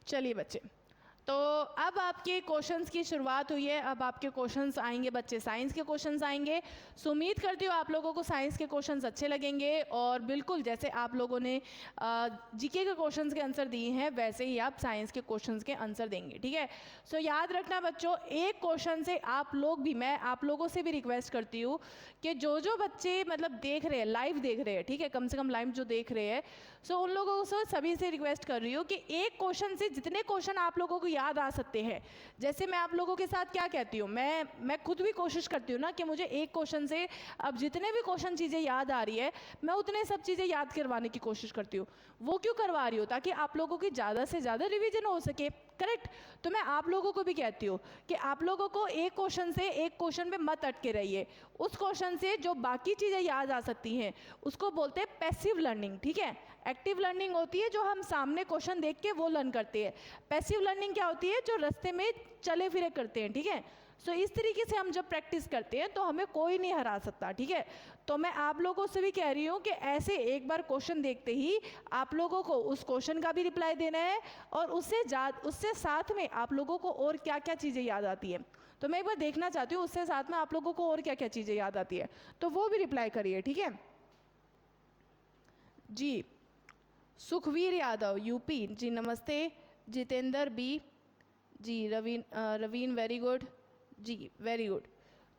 चलिए बच्चे, तो अब आपके क्वेश्चंस की शुरुआत हुई है। अब आपके क्वेश्चंस आएंगे बच्चे, साइंस के क्वेश्चंस आएंगे। सो उम्मीद करती हूँ आप लोगों को साइंस के क्वेश्चंस अच्छे लगेंगे और बिल्कुल जैसे आप लोगों ने जीके के क्वेश्चंस के आंसर दिए हैं वैसे ही आप साइंस के क्वेश्चंस के आंसर देंगे, ठीक है। सो याद रखना बच्चों, एक क्वेश्चन से आप लोग भी, मैं आप लोगों से भी रिक्वेस्ट करती हूँ कि जो जो बच्चे मतलब देख रहे हैं, लाइव देख रहे हैं, ठीक है, कम से कम लाइव जो देख रहे हैं, सो उन लोगों से सभी से रिक्वेस्ट कर रही हूँ कि एक क्वेश्चन से जितने क्वेश्चन आप लोगों को याद आ सकते हैं, जैसे मैं आप लोगों के साथ क्या कहती हूँ, मैं खुद भी कोशिश करती हूँ ना कि मुझे एक क्वेश्चन से अब जितने भी क्वेश्चन चीज़ें याद आ रही है मैं उतने सब चीज़ें याद करवाने की कोशिश करती हूँ। वो क्यों करवा रही हूँ? ताकि आप लोगों की ज़्यादा से ज़्यादा रिवीजन हो सके, करेक्ट। तो मैं आप लोगों को भी कहती हूँ कि आप लोगों को एक क्वेश्चन से एक क्वेश्चन पे मत अटके रहिए। उस क्वेश्चन से जो बाकी चीज़ें याद आ सकती हैं उसको बोलते हैं पैसिव लर्निंग, ठीक है। एक्टिव लर्निंग होती है जो हम सामने क्वेश्चन देख के वो लर्न करते हैं। पैसिव लर्निंग क्या होती है? जो रास्ते में चले फिरे करते हैं, ठीक है। सो इस तरीके से हम जब प्रैक्टिस करते हैं तो हमें कोई नहीं हरा सकता, ठीक है। तो मैं आप लोगों से भी कह रही हूँ कि ऐसे एक बार क्वेश्चन देखते ही आप लोगों को उस क्वेश्चन का भी रिप्लाई देना है और उससे साथ में आप लोगों को और क्या क्या चीज़ें याद आती है, तो मैं एक बार देखना चाहती हूँ उससे साथ में आप लोगों को और क्या क्या चीज़ें याद आती है, तो वो भी रिप्लाई करिए, ठीक है जी। सुखवीर यादव यूपी जी, नमस्ते। जितेंद्र बी जी, रवीन वेरी गुड जी, वेरी गुड।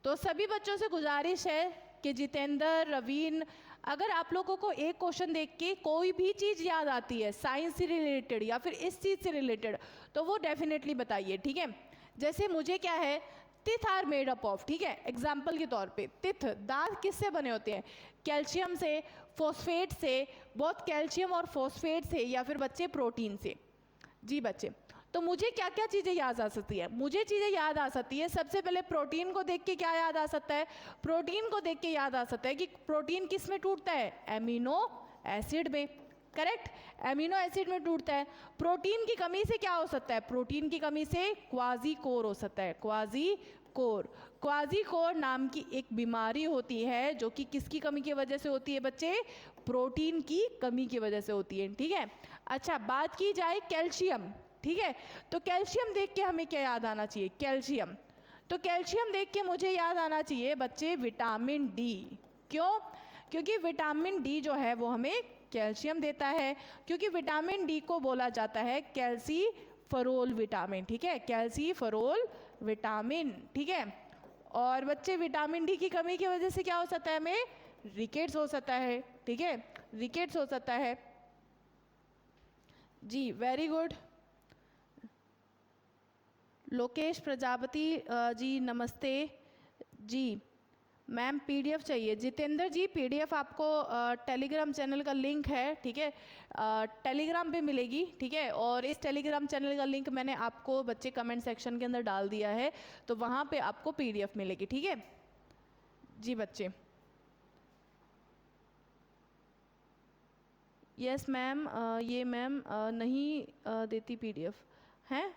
तो सभी बच्चों से गुजारिश है कि जितेंद्र, रवीन, अगर आप लोगों को एक क्वेश्चन देख के कोई भी चीज़ याद आती है साइंस से रिलेटेड या फिर इस चीज़ से रिलेटेड तो वो डेफिनेटली बताइए, ठीक है। जैसे मुझे क्या है, तिथ आर मेड अप ऑफ, ठीक है। एग्जाम्पल के तौर पे तिथ, दांत किससे बने होते हैं? कैल्शियम से, फॉस्फेट से, बहुत कैल्शियम और फॉस्फेट से, या फिर बच्चे प्रोटीन से। जी बच्चे, तो मुझे क्या क्या चीज़ें याद आ सकती है? मुझे चीज़ें याद आ सकती है, सबसे पहले प्रोटीन को देख के क्या याद आ सकता है? प्रोटीन को देख के याद आ सकता है कि प्रोटीन किस में टूटता है? एमिनो एसिड में, करेक्ट। एमिनो एसिड में टूटता है। प्रोटीन की कमी से क्या हो सकता है? प्रोटीन की कमी से क्वाजी कोर हो सकता है, क्वाजी कोर। क्वाजी कोर नाम की एक बीमारी होती है जो कि किसकी कमी की वजह से होती है बच्चे? प्रोटीन की कमी की वजह से होती है, ठीक है। अच्छा, बात की जाए कैल्शियम, ठीक है। तो कैल्शियम देख के हमें क्या याद आना चाहिए? कैल्शियम, तो कैल्शियम देख के मुझे याद आना चाहिए बच्चे विटामिन डी। क्यों? क्योंकि विटामिन डी जो है वो हमें कैल्शियम देता है, क्योंकि विटामिन डी को बोला जाता है कैल्सीफेरोल विटामिन, ठीक है, कैल्सीफेरोल विटामिन, ठीक है। और बच्चे विटामिन डी की कमी की वजह से क्या हो सकता है? हमें रिकेट्स हो सकता है, ठीक है, रिकेट्स हो सकता है जी, वेरी गुड। लोकेश प्रजापति जी, नमस्ते जी। मैम पीडीएफ चाहिए। जितेंद्र जी, पीडीएफ आपको टेलीग्राम चैनल का लिंक है, ठीक है, टेलीग्राम पे मिलेगी, ठीक है। और इस टेलीग्राम चैनल का लिंक मैंने आपको बच्चे कमेंट सेक्शन के अंदर डाल दिया है, तो वहाँ पे आपको पीडीएफ मिलेगी, ठीक है जी बच्चे। यस मैम, ये मैम नहीं देती पीडीएफ हैं।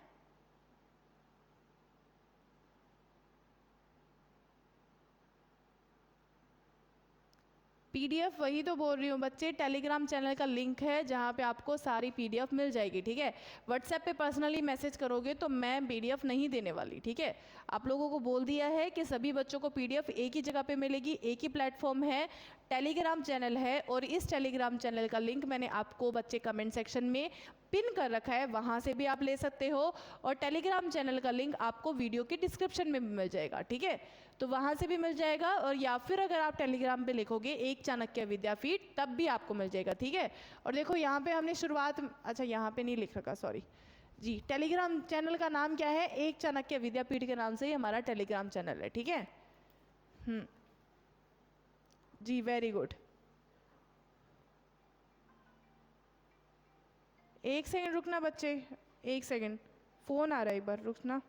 पीडीएफ वही तो बोल रही हूँ बच्चे, टेलीग्राम चैनल का लिंक है जहाँ पे आपको सारी पीडीएफ मिल जाएगी, ठीक है। व्हाट्सएप पे पर्सनली मैसेज करोगे तो मैं पीडीएफ नहीं देने वाली, ठीक है। आप लोगों को बोल दिया है कि सभी बच्चों को पीडीएफ एक ही जगह पे मिलेगी, एक ही प्लेटफॉर्म है, टेलीग्राम चैनल है, और इस टेलीग्राम चैनल का लिंक मैंने आपको बच्चे कमेंट सेक्शन में पिन कर रखा है, वहाँ से भी आप ले सकते हो, और टेलीग्राम चैनल का लिंक आपको वीडियो के डिस्क्रिप्शन में भी मिल जाएगा, ठीक है। तो वहाँ से भी मिल जाएगा, और या फिर अगर आप टेलीग्राम पे लिखोगे एक चाणक्य विद्यापीठ तब भी आपको मिल जाएगा, ठीक है। और देखो यहाँ पे हमने शुरुआत, अच्छा यहाँ पे नहीं लिख रखा, सॉरी जी। टेलीग्राम चैनल का नाम क्या है? एक चाणक्य विद्यापीठ के नाम से ही हमारा टेलीग्राम चैनल है, ठीक है। जी, वेरी गुड। एक सेकंड रुकना बच्चे, एक सेकंड, फ़ोन आ रहा है, एक बार रुकना।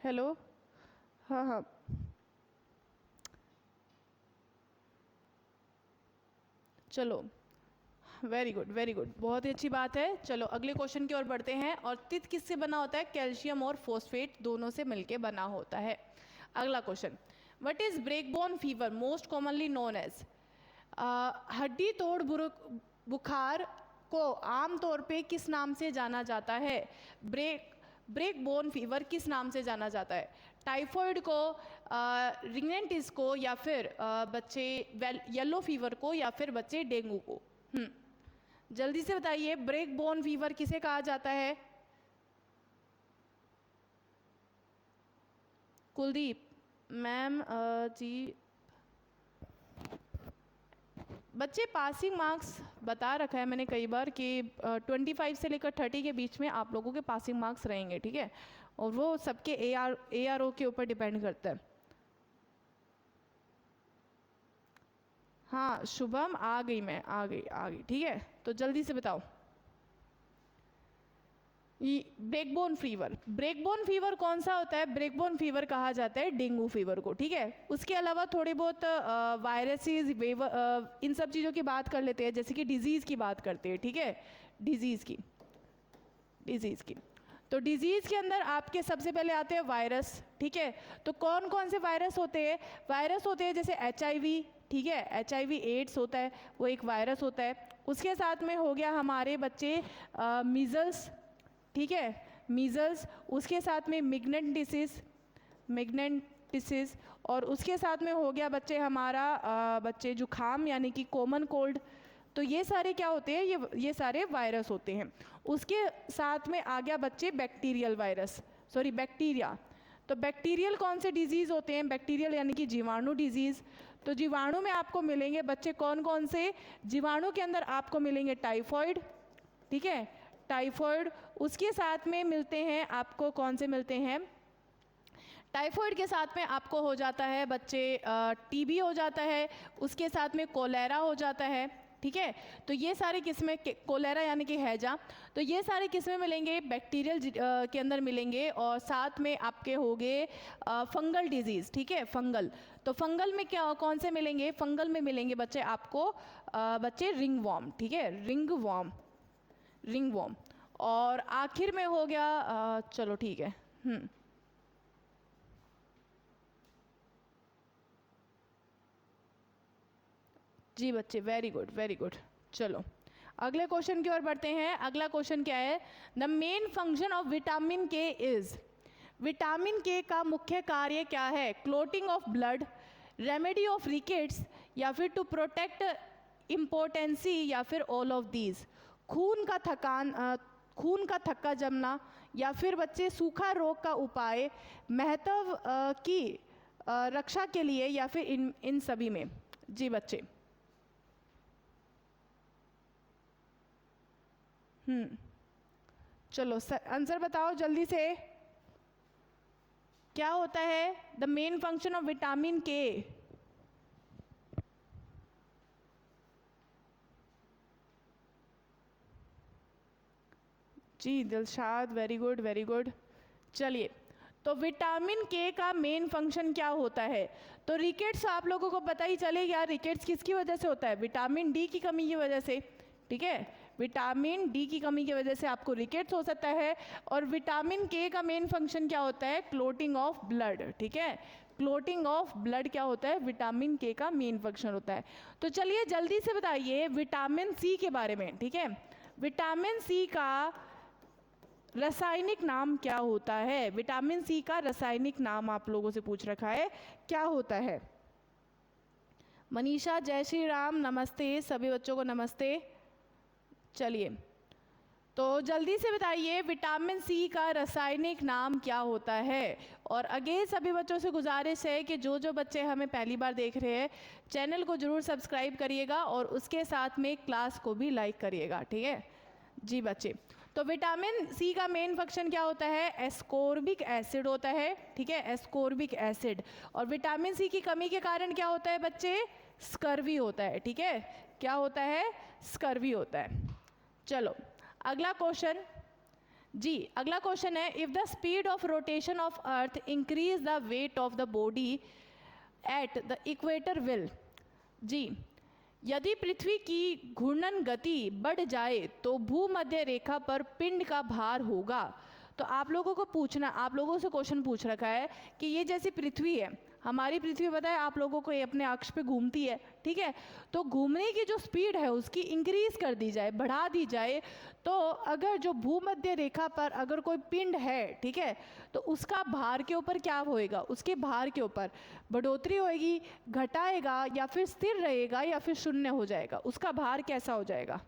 हेलो, हाँ हाँ, चलो, वेरी गुड वेरी गुड, बहुत ही अच्छी बात है। चलो अगले क्वेश्चन की ओर बढ़ते हैं। और तित किससे बना होता है? कैल्शियम और फोस्फेट दोनों से मिलके बना होता है। अगला question, what is break bone fever most commonly known as? हड्डी तोड़ बुखार को आमतौर पे किस नाम से जाना जाता है? ब्रेक बोन फीवर किस नाम से जाना जाता है? टाइफॉइड को, रिंगेंटिस को, या फिर बच्चे येलो फीवर को, या फिर बच्चे डेंगू को? जल्दी से बताइए, ब्रेक बोन फीवर किसे कहा जाता है? कुलदीप मैम जी। बच्चे पासिंग मार्क्स बता रखा है मैंने कई बार कि 25 से लेकर 30 के बीच में आप लोगों के पासिंग मार्क्स रहेंगे, ठीक है? और वो सबके ARO के ऊपर डिपेंड करता है। हाँ शुभम, आ गई मैं, आ गई, ठीक है? तो जल्दी से बताओ। ब्रेकबोन फीवर कौन सा होता है? ब्रेकबोन फीवर कहा जाता है डेंगू फीवर को, ठीक है? उसके अलावा थोड़े बहुत वायरसेस, इन सब चीज़ों की बात कर लेते हैं, जैसे कि डिजीज़ की बात करते हैं, ठीक है? डिजीज़ की तो डिजीज़ के अंदर आपके सबसे पहले आते हैं वायरस, ठीक है? तो कौन कौन से वायरस होते हैं? वायरस होते हैं जैसे HIV, ठीक है? HIV एड्स होता है, वो एक वायरस होता है। उसके साथ में हो गया हमारे बच्चे मीजल्स, ठीक है? मीजल्स, उसके साथ में मिग्नेंट डिसीज, और उसके साथ में हो गया बच्चे हमारा बच्चे जुखाम यानी कि कॉमन कोल्ड। तो ये सारे क्या होते हैं? ये सारे वायरस होते हैं। उसके साथ में आ गया बच्चे बैक्टीरिया। तो बैक्टीरियल कौन से डिजीज़ होते हैं? बैक्टीरियल यानी कि जीवाणु डिजीज़। तो जीवाणु में आपको मिलेंगे बच्चे कौन कौन से? जीवाणु के अंदर आपको मिलेंगे टाइफॉइड, ठीक है? टाइफॉइड। उसके साथ में मिलते हैं आपको, कौन से मिलते हैं? टाइफॉइड के साथ में आपको हो जाता है बच्चे TB हो जाता है, उसके साथ में कोलेरा हो जाता है, ठीक है? तो ये सारे किस्में, कोलेरा यानी कि हैजा, तो ये सारे किस्में मिलेंगे बैक्टीरियल के अंदर मिलेंगे। और साथ में आपके हो गए फंगल डिजीज़, ठीक है? फंगल, तो फंगल में क्या कौन से मिलेंगे? फंगल में मिलेंगे बच्चे आपको बच्चे रिंग वॉर्म, ठीक है? Ringworm. और आखिर में हो गया चलो ठीक है, जी बच्चे, वेरी गुड। चलो अगले क्वेश्चन की ओर बढ़ते हैं। अगला क्वेश्चन क्या है? The main function of vitamin के इज? विटामिन के का मुख्य कार्य क्या है? Clotting of blood, remedy of rickets, या फिर टू प्रोटेक्ट इम्पोर्टेंसी, या फिर ऑल ऑफ दीज? खून का थक्का जमना, या फिर बच्चे सूखा रोग का उपाय, महत्व की रक्षा के लिए, या फिर इन सभी में? जी बच्चे, चलो आंसर बताओ जल्दी से। क्या होता है the main function of vitamin के? जी दिलशाद, वेरी गुड। चलिए, तो विटामिन के का मेन फंक्शन क्या होता है? तो रिकेट्स आप लोगों को पता ही चलेगा, रिकेट्स किसकी वजह से होता है? विटामिन डी की कमी की वजह से, ठीक है? विटामिन डी की कमी की वजह से आपको रिकेट्स हो सकता है। और विटामिन के का मेन फंक्शन क्या होता है? क्लोटिंग ऑफ ब्लड, ठीक है? क्लोटिंग ऑफ ब्लड क्या होता है? विटामिन के का मेन फंक्शन होता है। तो चलिए जल्दी से बताइए विटामिन सी के बारे में, ठीक है? विटामिन सी का रासायनिक नाम क्या होता है? विटामिन सी का रासायनिक नाम आप लोगों से पूछ रखा है, क्या होता है? मनीषा, जय श्री राम, नमस्ते सभी बच्चों को, नमस्ते। चलिए, तो जल्दी से बताइए विटामिन सी का रासायनिक नाम क्या होता है? और अगेन सभी बच्चों से गुजारिश है कि जो बच्चे हमें पहली बार देख रहे हैं, चैनल को जरूर सब्सक्राइब करिएगा और उसके साथ में क्लास को भी लाइक करिएगा, ठीक है? जी बच्चे, तो विटामिन सी का मेन फंक्शन क्या होता है? एस्कोर्बिक एसिड होता है, ठीक है? Ascorbic acid. और विटामिन सी की कमी के कारण क्या होता है बच्चे? स्कर्वी होता है, ठीक है? क्या होता है? स्कर्वी होता है। चलो अगला क्वेश्चन, जी अगला क्वेश्चन है, if the speed of rotation of earth increase the weight of the body at the equator will. जी यदि पृथ्वी की घूर्णन गति बढ़ जाए तो भूमध्य रेखा पर पिंड का भार होगा। तो आप लोगों से क्वेश्चन पूछ रखा है कि ये जैसी पृथ्वी है, हमारी पृथ्वी पता है आप लोगों को, ये अपने अक्ष पे घूमती है, ठीक है, तो घूमने की जो स्पीड है उसकी इंक्रीज कर दी जाए, बढ़ा दी जाए, तो अगर जो भूमध्य रेखा पर अगर कोई पिंड है, ठीक है, तो उसका भार के ऊपर क्या होएगा, उसके भार के ऊपर बढ़ोतरी होएगी, घटाएगा, या फिर स्थिर रहेगा, या फिर शून्य हो जाएगा, उसका भार कैसा हो जाएगा?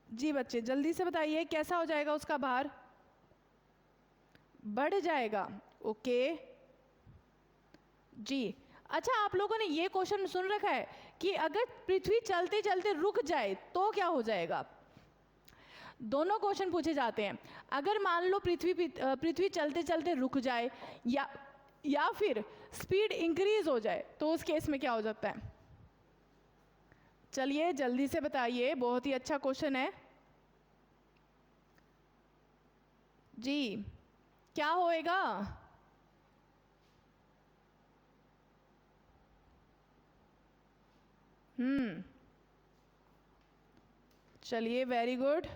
जी बच्चे जल्दी से बताइए, कैसा हो जाएगा उसका भार? बढ़ जाएगा। ओके जी। अच्छा आप लोगों ने ये क्वेश्चन सुन रखा है कि अगर पृथ्वी चलते चलते रुक जाए तो क्या हो जाएगा? दोनों क्वेश्चन पूछे जाते हैं। अगर मान लो पृथ्वी चलते चलते रुक जाए या फिर स्पीड इंक्रीज हो जाए तो उस केस में क्या हो सकता है? चलिए जल्दी से बताइए, बहुत ही अच्छा क्वेश्चन है जी। क्या होएगा? चलिए वेरी गुड।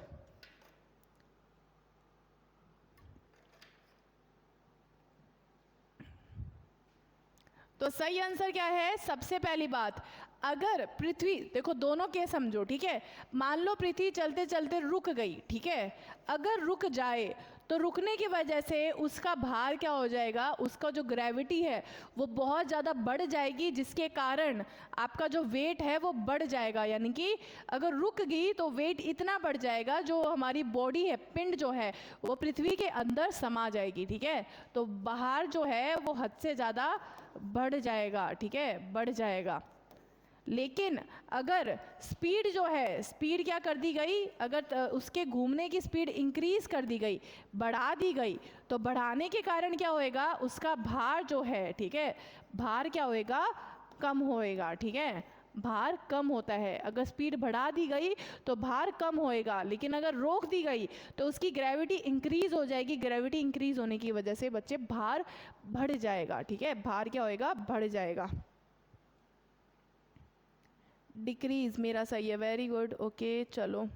तो सही आंसर क्या है? सबसे पहली बात, अगर पृथ्वी, देखो दोनों केस समझो, ठीक है, मान लो पृथ्वी चलते चलते रुक गई, ठीक है, अगर रुक जाए तो रुकने की वजह से उसका भार क्या हो जाएगा, उसका जो ग्रेविटी है वो बहुत ज़्यादा बढ़ जाएगी, जिसके कारण आपका जो वेट है वो बढ़ जाएगा। यानी कि अगर रुक गई तो वेट इतना बढ़ जाएगा, जो हमारी बॉडी है, पिंड जो है वो पृथ्वी के अंदर समा जाएगी, ठीक है, तो भार जो है वो हद से ज़्यादा बढ़ जाएगा, ठीक है, बढ़ जाएगा। लेकिन अगर स्पीड जो है, स्पीड क्या कर दी गई, अगर उसके घूमने की स्पीड इंक्रीज कर दी गई, बढ़ा दी गई, तो बढ़ाने के कारण क्या होएगा, उसका भार जो है, ठीक है, भार क्या होएगा, कम होएगा, ठीक है, भार कम होता है। अगर स्पीड बढ़ा दी गई तो भार कम होएगा, लेकिन अगर रोक दी गई तो उसकी ग्रेविटी इंक्रीज हो जाएगी। ग्रेविटी इंक्रीज होने की वजह से बच्चे भार बढ़ जाएगा, ठीक है, भार क्या होएगा, बढ़ जाएगा। डिक्रीज मेरा सही है, वेरी गुड। ओके चलो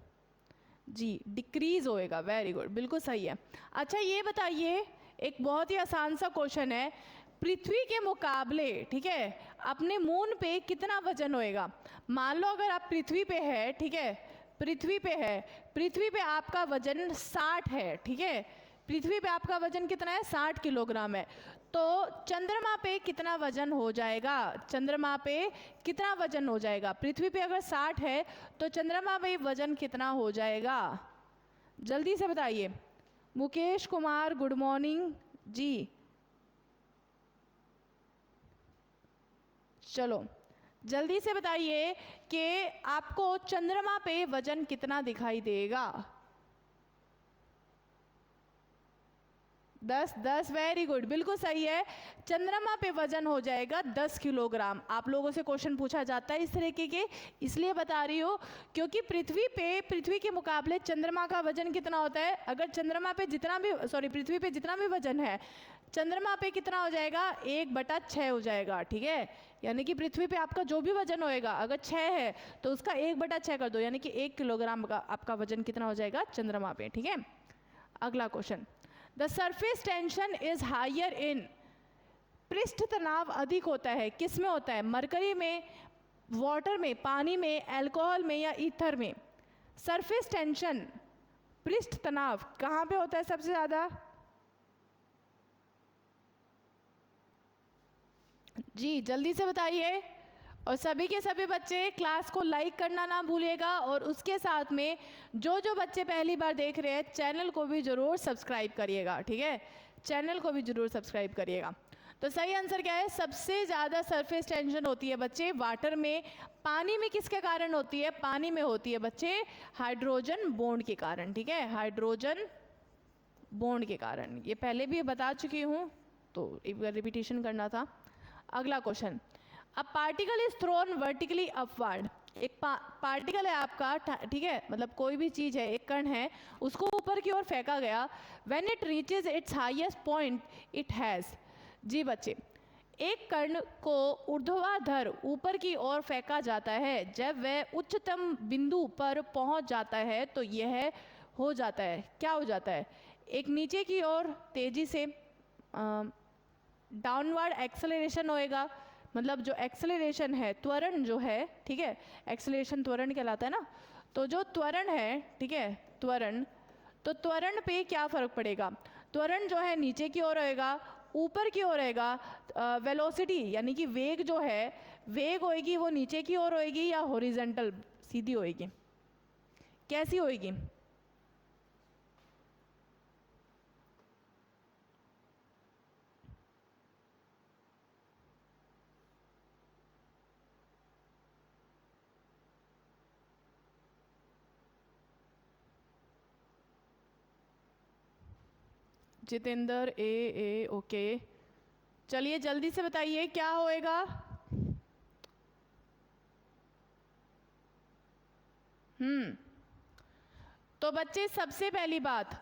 जी, डिक्रीज होएगा, वेरी गुड, बिल्कुल सही है। अच्छा ये बताइए, एक बहुत ही आसान सा क्वेश्चन है, पृथ्वी के मुकाबले, ठीक है, अपने मून पे कितना वजन होएगा? मान लो अगर आप पृथ्वी पे है, ठीक है, पृथ्वी पे आपका वजन 60 है, ठीक है, पृथ्वी पे आपका वजन कितना है, 60 किलोग्राम है, तो चंद्रमा पे कितना वजन हो जाएगा? चंद्रमा पे कितना वजन हो जाएगा? पृथ्वी पे अगर 60 है तो चंद्रमा पे वजन कितना हो जाएगा? जल्दी से बताइए। मुकेश कुमार गुड मॉर्निंग जी। चलो जल्दी से बताइए कि आपको चंद्रमा पे वजन कितना दिखाई देगा? 10 वेरी गुड, बिल्कुल सही है। चंद्रमा पे वजन हो जाएगा 10 किलोग्राम। आप लोगों से क्वेश्चन पूछा जाता है इस तरीके के, इसलिए बता रही हूँ क्योंकि पृथ्वी के मुकाबले चंद्रमा का वजन कितना होता है? अगर चंद्रमा पे जितना भी पृथ्वी पे जितना भी वजन है, चंद्रमा पे कितना हो जाएगा? 1/6 हो जाएगा, ठीक है, यानी कि पृथ्वी पे आपका जो भी वजन होएगा, अगर 6 है तो उसका 1/6 कर दो, यानी कि 1 किलोग्राम का आपका वजन कितना हो जाएगा चंद्रमा पे, ठीक है। अगला question, the surface tension is higher in, पृष्ठ तनाव अधिक होता है, किस में होता है? मरकरी में, वाटर में, पानी में, अल्कोहल में या ईथर में? सरफेस टेंशन, पृष्ठ तनाव कहाँ पे होता है सबसे ज़्यादा? जी जल्दी से बताइए। और सभी के सभी बच्चे क्लास को लाइक करना ना भूलिएगा, और उसके साथ में जो बच्चे पहली बार देख रहे हैं चैनल को भी ज़रूर सब्सक्राइब करिएगा, ठीक है, चैनल को भी ज़रूर सब्सक्राइब करिएगा। तो सही आंसर क्या है? सबसे ज़्यादा सरफेस टेंशन होती है बच्चे वाटर में। पानी में किसके कारण होती है? पानी में होती है बच्चे हाइड्रोजन बॉन्ड के कारण, ठीक है, हाइड्रोजन बॉन्ड के कारण। ये पहले भी बता चुकी हूँ, तो एक बार रिपीटेशन करना था। अगला question, a particle is thrown vertically upward एक पार्टिकल है आपका, ठीक है, मतलब कोई भी चीज़ है, एक कण है, उसको ऊपर की ओर फेंका गया। When it reaches its highest point it has, जी बच्चे, एक कण को ऊर्ध्वाधर ऊपर की ओर फेंका जाता है, जब वह उच्चतम बिंदु पर पहुंच जाता है तो यह हो जाता है, क्या हो जाता है, एक नीचे की ओर तेजी से डाउनवर्ड एक्सेलरेशन होएगा। मतलब जो एक्सेलरेशन है, त्वरण जो है, ठीक है, एक्सेलरेशन त्वरण कहलाता है ना, तो जो त्वरण है, ठीक है, त्वरण, तो त्वरण पे क्या फर्क पड़ेगा, त्वरण जो है नीचे की ओर होएगा, ऊपर की ओर होएगा। वेलोसिटी यानी कि वेग जो है, वेग होएगी वो नीचे की ओर होएगी या हॉरिजॉन्टल सीधी होएगी, कैसी होएगी? जितेंद्र ए ओके, चलिए जल्दी से बताइए क्या होएगा। तो बच्चे सबसे पहली बात,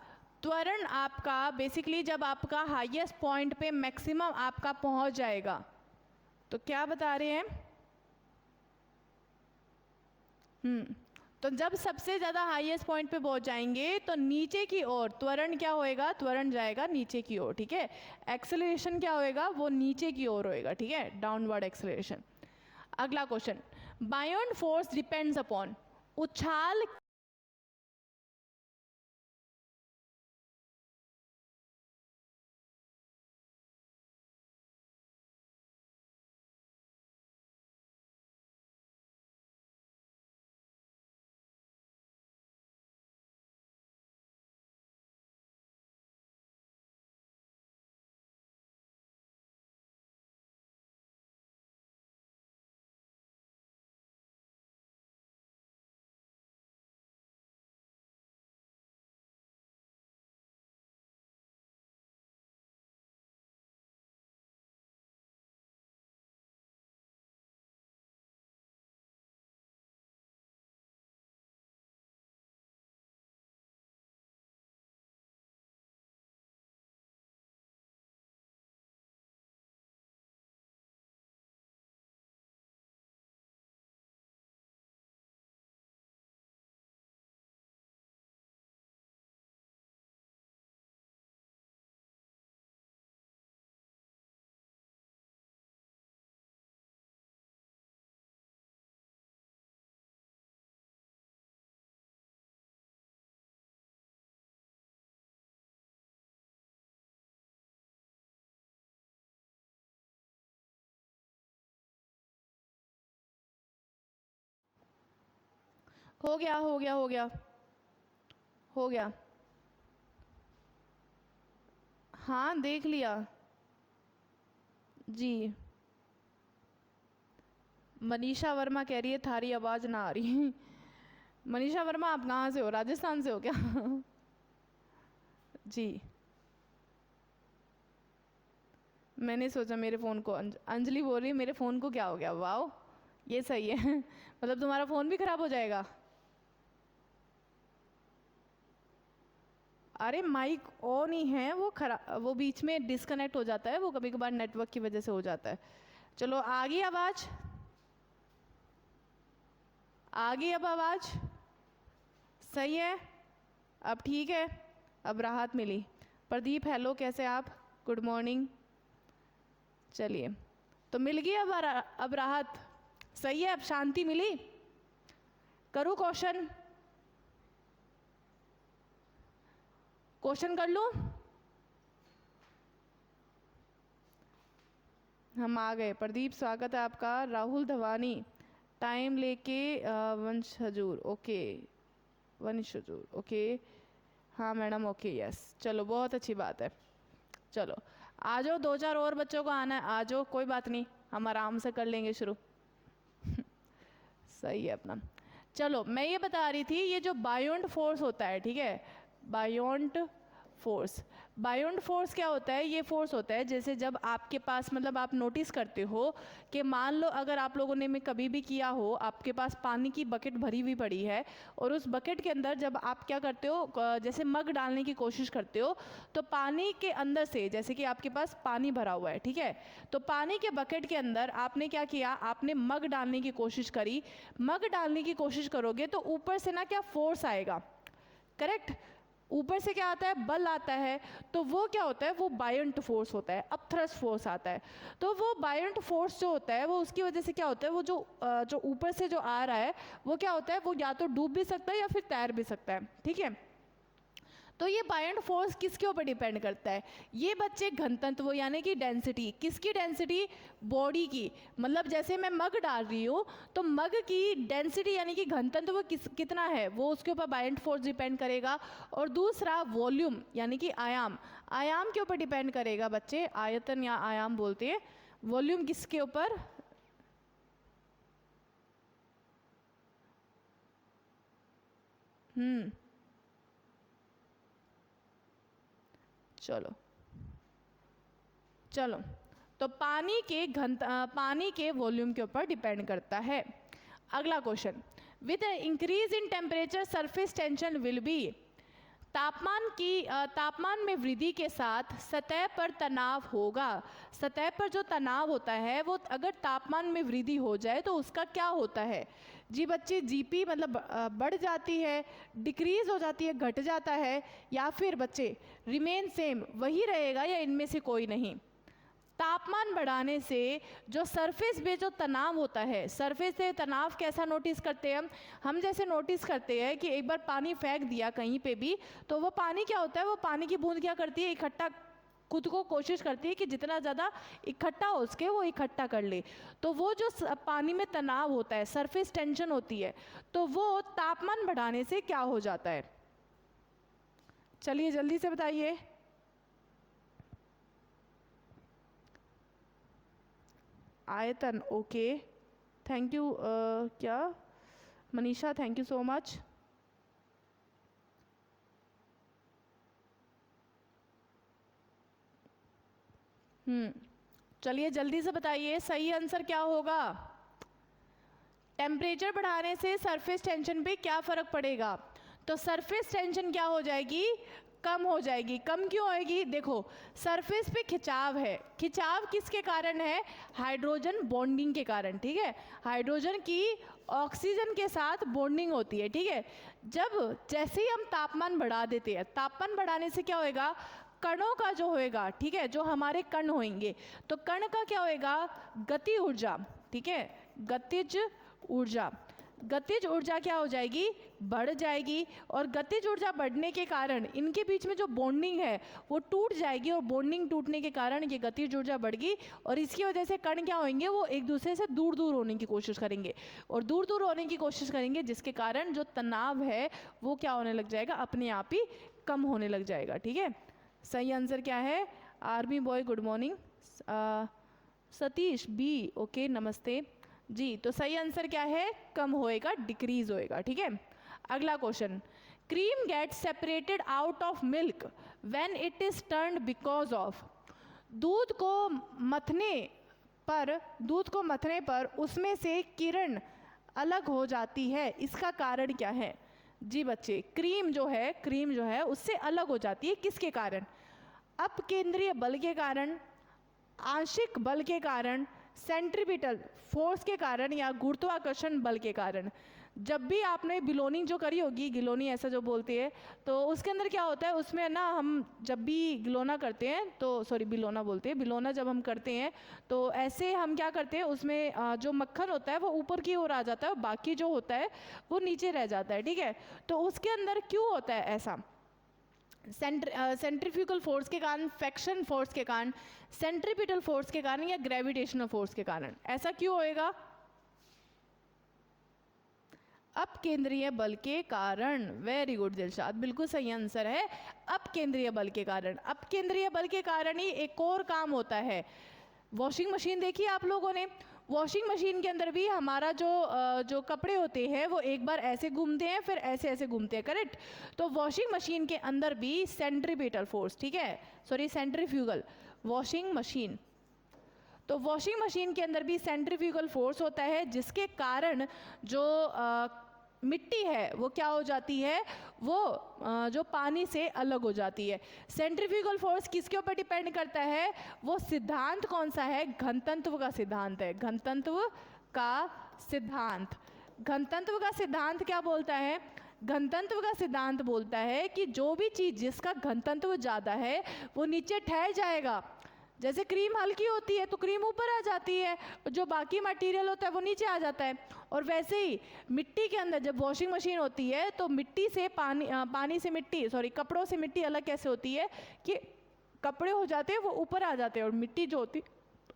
त्वरण आपका बेसिकली जब आपका हाईएस्ट पॉइंट पे मैक्सिमम आपका पहुंच जाएगा, तो क्या बता रहे हैं, तो जब सबसे ज़्यादा हाईएस्ट पॉइंट पे पहुंच जाएंगे तो नीचे की ओर त्वरण क्या होएगा, त्वरण जाएगा नीचे की ओर, ठीक है, एक्सेलरेशन क्या होएगा, वो नीचे की ओर होएगा, ठीक है, डाउनवर्ड एक्सेलरेशन। अगला question, beyond force depends upon, उछाल हो गया हो गया हो गया हो गया, हाँ देख लिया जी। मनीषा वर्मा कह रही है थारी आवाज़ ना आ रही। मनीषा वर्मा आप कहाँ से हो, राजस्थान से हो क्या? जी, मैंने सोचा मेरे फ़ोन को अंजलि बोल रही है मेरे फ़ोन को क्या हो गया, वाओ ये सही है। मतलब तुम्हारा फ़ोन भी ख़राब हो जाएगा? अरे माइक ऑन ही है, वो वो बीच में डिस्कनेक्ट हो जाता है, वो कभी कभार नेटवर्क की वजह से हो जाता है। चलो आ गई आवाज़, आ गई अब आवाज़, सही है, अब ठीक है, अब राहत मिली। प्रदीप हेलो, कैसे आप, गुड मॉर्निंग। चलिए, तो मिल गई अब राहत, सही है, अब शांति मिली। करूँ क्वेश्चन, क्वेश्चन कर लूँ? हम आ गए, प्रदीप स्वागत है आपका। राहुल धवानी, टाइम लेके वंश हजूर, ओके, वंश हजूर, ओके, हाँ मैडम, ओके यस, चलो बहुत अच्छी बात है। चलो आ जाओ, दो चार और बच्चों को आना है, आ जाओ, कोई बात नहीं, हम आराम से कर लेंगे शुरू। सही है अपना। चलो मैं ये बता रही थी, ये जो बायोंड फोर्स होता है, ठीक है, बायोंड फोर्स। बायोंट फोर्स क्या होता है? ये फोर्स होता है जैसे जब आपके पास, मतलब आप नोटिस करते हो कि मान लो अगर आप लोगों ने में कभी भी किया हो, आपके पास पानी की बकेट भरी हुई पड़ी है और उस बकेट के अंदर जब आप क्या करते हो, जैसे मग डालने की कोशिश करते हो, तो पानी के अंदर से, जैसे कि आपके पास पानी भरा हुआ है, ठीक है, तो पानी के बकेट के अंदर आपने क्या किया, आपने मग डालने की कोशिश करी। मग डालने की कोशिश करोगे तो ऊपर से ना क्या फोर्स आएगा, करेक्ट? ऊपर से क्या आता है? बल आता है। तो वो क्या होता है? वो बायोंट फोर्स होता है, अपथ्रस्ट फोर्स आता है। तो वो बायोंट फोर्स जो होता है वो उसकी वजह से क्या होता है, वो जो ऊपर से जो आ रहा है वो क्या होता है, वो या तो डूब भी सकता है या फिर तैर भी सकता है, ठीक है। तो ये बायोंट फोर्स किसके ऊपर डिपेंड करता है? ये बच्चे घनत्व यानी कि डेंसिटी, किसकी डेंसिटी? बॉडी की। मतलब जैसे मैं मग डाल रही हूँ तो मग की डेंसिटी यानी कि घनत्व कितना है, वो उसके ऊपर बायोंट फोर्स डिपेंड करेगा। और दूसरा वॉल्यूम यानी कि आयाम, आयाम के ऊपर डिपेंड करेगा बच्चे, आयतन या आयाम बोलते हैं। वॉल्यूम किसके ऊपर? चलो चलो, तो पानी के वॉल्यूम के ऊपर डिपेंड करता है। अगला question, with increase in temperature surface tension will be. तापमान में वृद्धि के साथ सतह पर तनाव होगा। सतह पर जो तनाव होता है वो अगर तापमान में वृद्धि हो जाए तो उसका क्या होता है? जी बच्चे, जीपी मतलब बढ़ जाती है, डिक्रीज हो जाती है, घट जाता है, या फिर बच्चे रिमेन सेम वही रहेगा, या इनमें से कोई नहीं? तापमान बढ़ाने से जो सरफेस पे जो तनाव होता है, सरफेस से तनाव कैसा नोटिस करते हैं हम जैसे नोटिस करते हैं कि एक बार पानी फेंक दिया कहीं पे भी, तो वो पानी क्या होता है, वो पानी की बूंद क्या करती है, इकट्ठा, खुद को कोशिश करती है कि जितना ज़्यादा इकट्ठा हो सके वो इकट्ठा कर ले। तो वो जो पानी में तनाव होता है, सरफेस टेंशन होती है, तो वो तापमान बढ़ाने से क्या हो जाता है? चलिए जल्दी से बताइए। आयतन, ओके, थैंक यू। क्या Manisha, thank you so much. चलिए जल्दी से बताइए सही आंसर क्या होगा? टेम्परेचर बढ़ाने से सरफेस टेंशन पे क्या फर्क पड़ेगा? तो सरफेस टेंशन क्या हो जाएगी? कम हो जाएगी। कम क्यों होएगी? देखो, सरफेस पे खिंचाव है, खिंचाव किसके कारण है? हाइड्रोजन बॉन्डिंग के कारण, ठीक है। हाइड्रोजन की ऑक्सीजन के साथ बॉन्डिंग होती है, ठीक है। जब जैसे ही हम तापमान बढ़ा देते हैं, तापमान बढ़ाने से क्या होएगा? कणों का जो होएगा, ठीक है, जो हमारे कण होंगे, तो कण का क्या होएगा? गति ऊर्जा, ठीक है, गतिज ऊर्जा। गतिज ऊर्जा क्या हो जाएगी? बढ़ जाएगी। और गतिज ऊर्जा बढ़ने के कारण इनके बीच में जो बॉन्डिंग है वो टूट जाएगी, और बॉन्डिंग टूटने के कारण ये गतिज ऊर्जा बढ़ गई, और इसकी वजह से कण क्या होंगे? वो एक दूसरे से दूर दूर होने की कोशिश करेंगे, और दूर दूर होने की कोशिश करेंगे, जिसके कारण जो तनाव है वो क्या होने लग जाएगा? अपने आप ही कम होने लग जाएगा, ठीक है। सही आंसर क्या है? Army boy, good morning. Satish B, okay, नमस्ते जी। तो सही आंसर क्या है? कम होएगा, डिक्रीज होएगा, ठीक है। अगला question, cream get separated out of milk when it is turned because of. दूध को मथने पर उसमें से किरण अलग हो जाती है, इसका कारण क्या है? जी बच्चे, क्रीम जो है उससे अलग हो जाती है, किसके कारण? अपकेंद्रीय बल के कारण, आंशिक बल के कारण, सेंट्रीपिटल फोर्स के कारण, या गुरुत्वाकर्षण बल के कारण। जब भी आपने बिलोनिंग जो करी होगी, गिलोनी ऐसा जो बोलते हैं, तो उसके अंदर क्या होता है, उसमें ना हम जब भी गिलोना करते हैं, तो सॉरी बिलोना बोलते हैं, बिलोना जब हम करते हैं तो ऐसे हम क्या करते हैं, उसमें जो मक्खन होता है वो ऊपर की ओर आ जाता है, और बाकी जो होता है वो नीचे रह जाता है, ठीक है। तो उसके अंदर क्यों होता है ऐसा? सेंट्रीफ्यूगल फोर्स के कारण, फ्रिक्शन फोर्स के कारण, सेंट्रीपिटल फोर्स के कारण, या ग्रेविटेशनल फोर्स के कारण। ऐसा क्यों होएगा? अपकेंद्रीय बल के कारण। वेरी गुड दिलशाद, बिल्कुल सही आंसर है, अपकेंद्रीय बल के कारण। अपकेंद्रीय बल के कारण ही एक और काम होता है। वॉशिंग मशीन देखी आप लोगों ने, वॉशिंग मशीन के अंदर भी हमारा जो कपड़े होते हैं वो एक बार ऐसे घूमते हैं, फिर ऐसे ऐसे घूमते हैं, करेक्ट। तो वॉशिंग मशीन के अंदर भी सेंट्रीपिटल फोर्स, ठीक है, सॉरी सेंट्रीफ्यूगल, वॉशिंग मशीन, तो वॉशिंग मशीन के अंदर भी सेंट्रीफ्यूगल फोर्स होता है, जिसके कारण जो मिट्टी है वो क्या हो जाती है, वो जो पानी से अलग हो जाती है। सेंट्रीफ्यूगल फोर्स किसके ऊपर डिपेंड करता है, वो सिद्धांत कौन सा है, घनत्व का सिद्धांत है, घनत्व का सिद्धांत। घनत्व का सिद्धांत क्या बोलता है, घनत्व का सिद्धांत बोलता है कि जो भी चीज़ जिसका घनत्व ज़्यादा है वो नीचे ठहर जाएगा। जैसे क्रीम हल्की होती है तो क्रीम ऊपर आ जाती है, जो बाकी मटेरियल होता है वो नीचे आ जाता है। और वैसे ही मिट्टी के अंदर जब वॉशिंग मशीन होती है तो मिट्टी से पानी से मिट्टी, सॉरी कपड़ों से मिट्टी अलग कैसे होती है कि कपड़े हो जाते हैं वो ऊपर आ जाते हैं और मिट्टी जो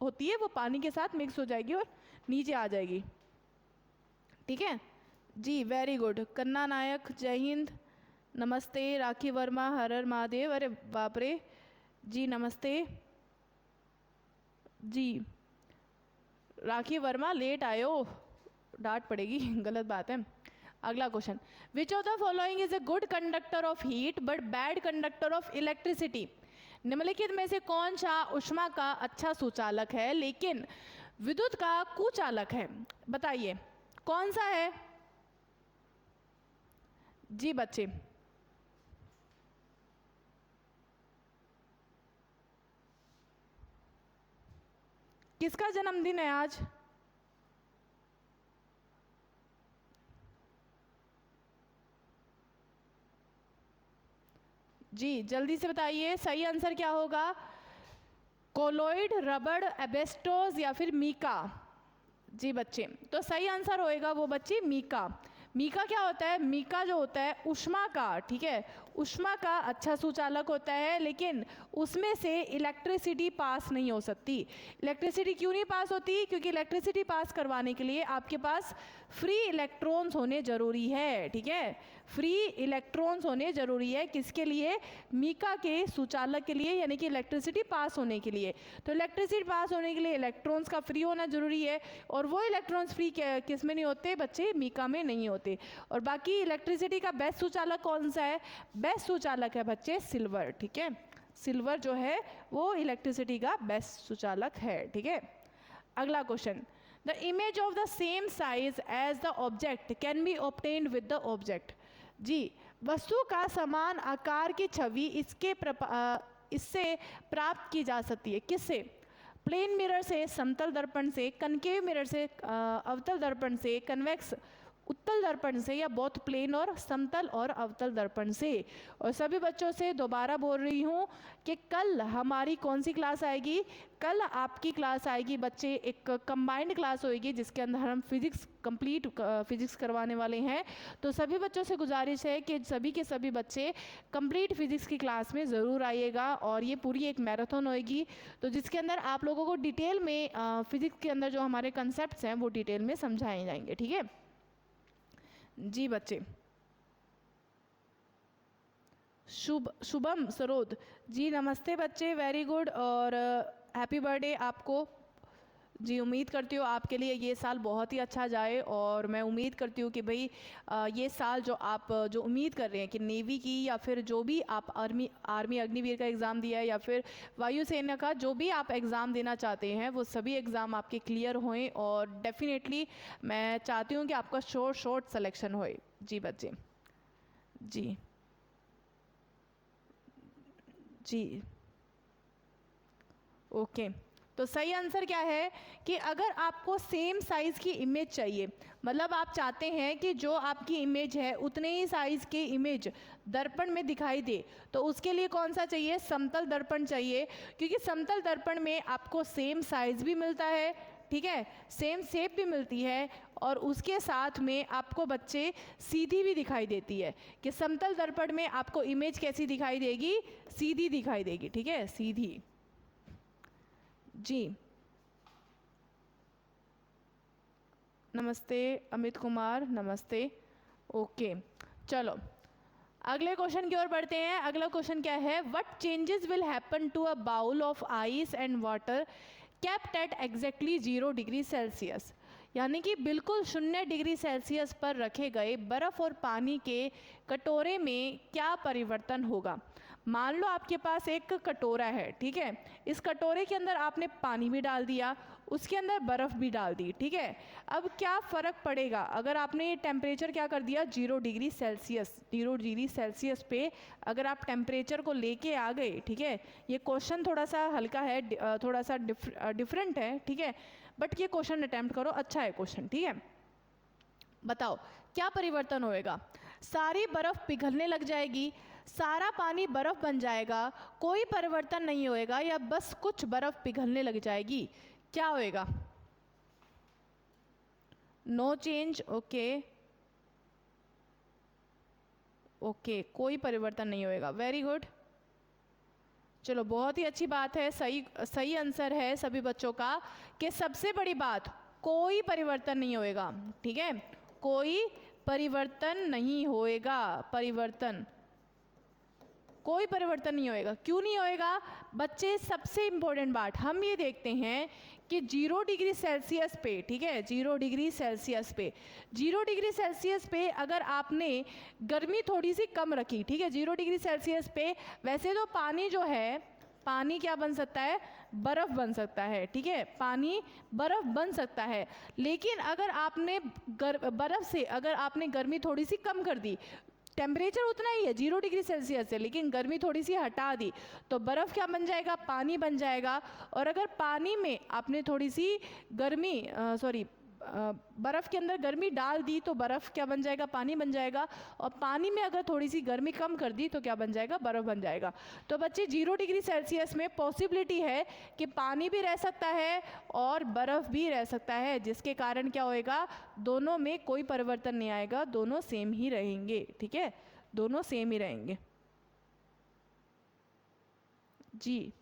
होती है वो पानी के साथ मिक्स हो जाएगी और नीचे आ जाएगी, ठीक है जी, वेरी गुड। कन्ना नायक, जय हिंद, नमस्ते। राखी वर्मा, हर हर महादेव, अरे बाप रे जी, नमस्ते जी। राखी वर्मा लेट आए हो, डांट पड़ेगी, गलत बात है। अगला question, which of the following is a good conductor of heat but bad conductor of electricity. निम्नलिखित में से कौन सा ऊष्मा का अच्छा सुचालक है लेकिन विद्युत का कुचालक है, बताइए कौन सा है जी बच्चे। किसका जन्मदिन है आज, जी जल्दी से बताइए, सही आंसर क्या होगा, कोलोइड, रबड़, एबेस्टोस या फिर मीका। जी बच्चे, तो सही आंसर होएगा वो बच्चे मीका। मीका क्या होता है, मीका जो होता है ऊष्मा का, ठीक है, ऊष्मा का अच्छा सुचालक होता है, लेकिन उसमें से इलेक्ट्रिसिटी पास नहीं हो सकती। इलेक्ट्रिसिटी क्यों नहीं पास होती, क्योंकि इलेक्ट्रिसिटी पास करवाने के लिए आपके पास फ्री इलेक्ट्रॉन्स होने ज़रूरी है, ठीक है, फ्री इलेक्ट्रॉन्स होने ज़रूरी है, किसके लिए, मीका के सुचालक के लिए, यानी कि इलेक्ट्रिसिटी पास होने के लिए। तो इलेक्ट्रिसिटी पास होने के लिए इलेक्ट्रॉन्स का फ्री होना ज़रूरी है, और वो इलेक्ट्रॉन्स फ्री किस में नहीं होते बच्चे, मीका में नहीं होते। और बाकी इलेक्ट्रिसिटी का बेस्ट सुचालक कौन सा है, बेस्ट सुचालक है बच्चे सिल्वर, ठीक है, सिल्वर जो है वो इलेक्ट्रिसिटी का बेस्ट सुचालक है, ठीक है। अगला question, the image of the same size as the object can be obtained with the object. जी, वस्तु का समान आकार की छवि इससे प्राप्त की जा सकती है, किससे, प्लेन मिरर से, समतल दर्पण से, कनकेव मिरर से, अवतल दर्पण से, कन्वेक्स उत्तल दर्पण से, या बोथ प्लेन और समतल और अवतल दर्पण से। और सभी बच्चों से दोबारा बोल रही हूँ कि कल हमारी कौन सी क्लास आएगी, कल आपकी क्लास आएगी बच्चे, एक कंबाइंड क्लास होगी जिसके अंदर हम फिजिक्स कंप्लीट फिजिक्स करवाने वाले हैं। तो सभी बच्चों से गुजारिश है कि सभी के सभी बच्चे कंप्लीट फिजिक्स की क्लास में ज़रूर आइएगा, और ये पूरी एक मैराथन होएगी, तो जिसके अंदर आप लोगों को डिटेल में फिजिक्स के अंदर जो हमारे कंसेप्ट हैं वो डिटेल में समझाए जाएंगे, ठीक है जी बच्चे। शुभम सरोद जी, नमस्ते बच्चे, वेरी गुड, और हैप्पी बर्थडे आपको जी। उम्मीद करती हूँ आपके लिए ये साल बहुत ही अच्छा जाए, और मैं उम्मीद करती हूँ कि भाई ये साल जो आप जो उम्मीद कर रहे हैं कि नेवी की, या फिर जो भी आप आर्मी अग्निवीर का एग्ज़ाम दिया है, या फिर वायुसेना का जो भी आप एग्ज़ाम देना चाहते हैं, वो सभी एग्ज़ाम आपके क्लियर होएं, और डेफिनेटली मैं चाहती हूँ कि आपका शॉर्ट सिलेक्शन होए जी बच्चे। जी जी ओके, तो सही आंसर क्या है कि अगर आपको सेम साइज़ की इमेज चाहिए, मतलब आप चाहते हैं कि जो आपकी इमेज है उतने ही साइज़ की इमेज दर्पण में दिखाई दे, तो उसके लिए कौन सा चाहिए, समतल दर्पण चाहिए, क्योंकि समतल दर्पण में आपको सेम साइज़ भी मिलता है, ठीक है, सेम शेप भी मिलती है, और उसके साथ में आपको बच्चे सीधी भी दिखाई देती है, कि समतल दर्पण में आपको इमेज कैसी दिखाई देगी, सीधी दिखाई देगी, ठीक है, सीधी जी। नमस्ते अमित कुमार, नमस्ते, ओके, चलो अगले क्वेश्चन की ओर बढ़ते हैं। अगला क्वेश्चन क्या है, what changes will happen to a bowl of ice and water kept at exactly 0 degree Celsius, यानी कि बिल्कुल 0 डिग्री सेल्सियस पर रखे गए बर्फ़ और पानी के कटोरे में क्या परिवर्तन होगा। मान लो आपके पास एक कटोरा है, ठीक है, इस कटोरे के अंदर आपने पानी भी डाल दिया, उसके अंदर बर्फ़ भी डाल दी, ठीक है। अब क्या फ़र्क पड़ेगा अगर आपने टेम्परेचर क्या कर दिया 0 डिग्री सेल्सियस, 0 डिग्री सेल्सियस पे अगर आप टेम्परेचर को लेके आ गए, ठीक है। ये क्वेश्चन थोड़ा सा हल्का है, थोड़ा सा डिफरेंट है, ठीक है, बट ये क्वेश्चन अटैम्प्ट करो, अच्छा है क्वेश्चन, ठीक है। बताओ क्या परिवर्तन होएगा। सारी बर्फ़ पिघलने लग जाएगी, सारा पानी बर्फ़ बन जाएगा, कोई परिवर्तन नहीं होएगा, या बस कुछ बर्फ़ पिघलने लग जाएगी, क्या होएगा। नो चेंज, ओके ओके, कोई परिवर्तन नहीं होएगा, वेरी गुड। चलो बहुत ही अच्छी बात है, सही आंसर है सभी बच्चों का कि सबसे बड़ी बात कोई परिवर्तन नहीं होएगा, ठीक है, कोई परिवर्तन नहीं होएगा, कोई परिवर्तन नहीं होएगा। क्यों नहीं होएगा बच्चे, सबसे इम्पोर्टेंट बात हम ये देखते हैं कि 0 डिग्री सेल्सियस पे, ठीक है, 0 डिग्री सेल्सियस पे, 0 डिग्री सेल्सियस पे अगर आपने गर्मी थोड़ी सी कम रखी, ठीक है, 0 डिग्री सेल्सियस पे वैसे तो पानी जो है, पानी क्या बन सकता है, बर्फ़ बन सकता है, ठीक है, पानी बर्फ़ बन सकता है, लेकिन अगर आपने बर्फ़ से अगर आपने गर्मी थोड़ी सी कम कर दी, टेम्परेचर उतना ही है 0 डिग्री सेल्सियस है, लेकिन गर्मी थोड़ी सी हटा दी तो बर्फ़ क्या बन जाएगा, पानी बन जाएगा। और अगर पानी में आपने थोड़ी सी गर्मी बर्फ़ के अंदर गर्मी डाल दी तो बर्फ़ क्या बन जाएगा, पानी बन जाएगा। और पानी में अगर थोड़ी सी गर्मी कम कर दी तो क्या बन जाएगा, बर्फ़ बन जाएगा। तो बच्चे 0 डिग्री सेल्सियस में पॉसिबिलिटी है कि पानी भी रह सकता है और बर्फ़ भी रह सकता है, जिसके कारण क्या होएगा, दोनों में कोई परिवर्तन नहीं आएगा, दोनों सेम ही रहेंगे, ठीक है, दोनों सेम ही रहेंगे जी,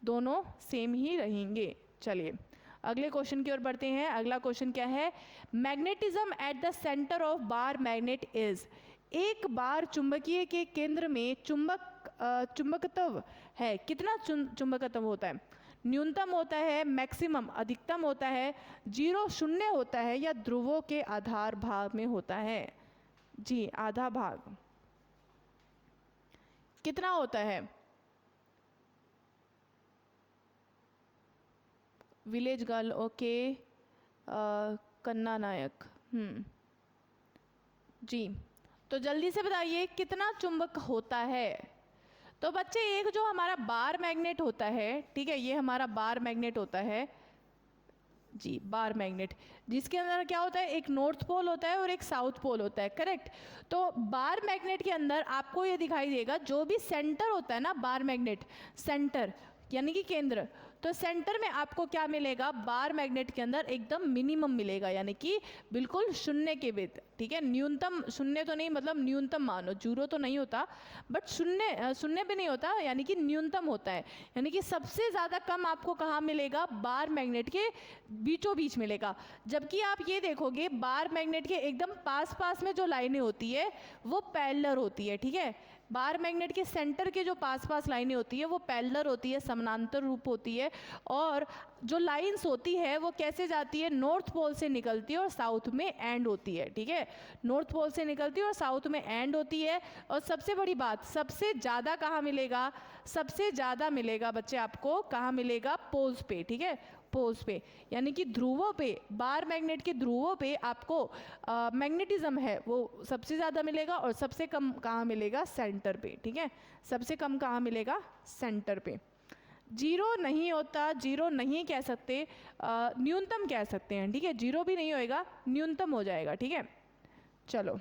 दोनों सेम ही रहेंगे। चलिए अगले क्वेश्चन की ओर बढ़ते हैं। अगला क्वेश्चन क्या है, magnetism at the centre of bar magnet is. एक बार चुंबकीय के केंद्र में चुंबकत्व है, कितना चुंबकत्व होता है, न्यूनतम होता है, मैक्सिमम अधिकतम होता है, 0 शून्य होता है, या ध्रुवों के आधार भाग में होता है। जी आधा भाग कितना होता है, विलेज गर्ल, ओके, कन्ना नायक, जी, तो जल्दी से बताइए कितना चुंबक होता है। तो बच्चे एक जो हमारा बार मैग्नेट होता है, ठीक है, ये हमारा बार मैग्नेट होता है, जी बार मैग्नेट, जिसके अंदर क्या होता है, एक नॉर्थ पोल होता है और एक साउथ पोल होता है, करेक्ट। तो बार मैग्नेट के अंदर आपको ये दिखाई देगा, जो भी सेंटर होता है ना बार मैग्नेट, सेंटर यानी कि केंद्र, तो सेंटर में आपको क्या मिलेगा, बार मैग्नेट के अंदर एकदम मिनिमम मिलेगा, यानी कि बिल्कुल शून्य के विद, ठीक है, न्यूनतम, शून्य तो नहीं मतलब न्यूनतम मानो, 0 तो नहीं होता बट शून्य भी नहीं होता, यानी कि न्यूनतम होता है, यानी कि सबसे ज़्यादा कम आपको कहाँ मिलेगा, बार मैग्नेट के बीचों बीच मिलेगा। जबकि आप ये देखोगे बार मैग्नेट के एकदम पास में जो लाइनें होती है वो पैरेलल होती है, ठीक है, बार मैग्नेट के सेंटर के जो पास लाइनें होती है वो पैरेलल होती है, समानांतर रूप होती है, और जो लाइंस होती है वो कैसे जाती है, नॉर्थ पोल से निकलती है और साउथ में एंड होती है, ठीक है, नॉर्थ पोल से निकलती है और साउथ में एंड होती है। और सबसे बड़ी बात, सबसे ज़्यादा कहाँ मिलेगा, सबसे ज़्यादा मिलेगा बच्चे आपको कहाँ मिलेगा, पोल्स पे, ठीक है, पोल्स पे, यानी कि ध्रुवों पे, बार मैग्नेट के ध्रुवों पे आपको मैग्नेटिज्म है वो सबसे ज़्यादा मिलेगा, और सबसे कम कहाँ मिलेगा, सेंटर पे, ठीक है, सबसे कम कहाँ मिलेगा, सेंटर पे। 0 नहीं होता, 0 नहीं कह सकते, न्यूनतम कह सकते हैं, ठीक है, 0 भी नहीं होएगा, न्यूनतम हो जाएगा, ठीक है। चलो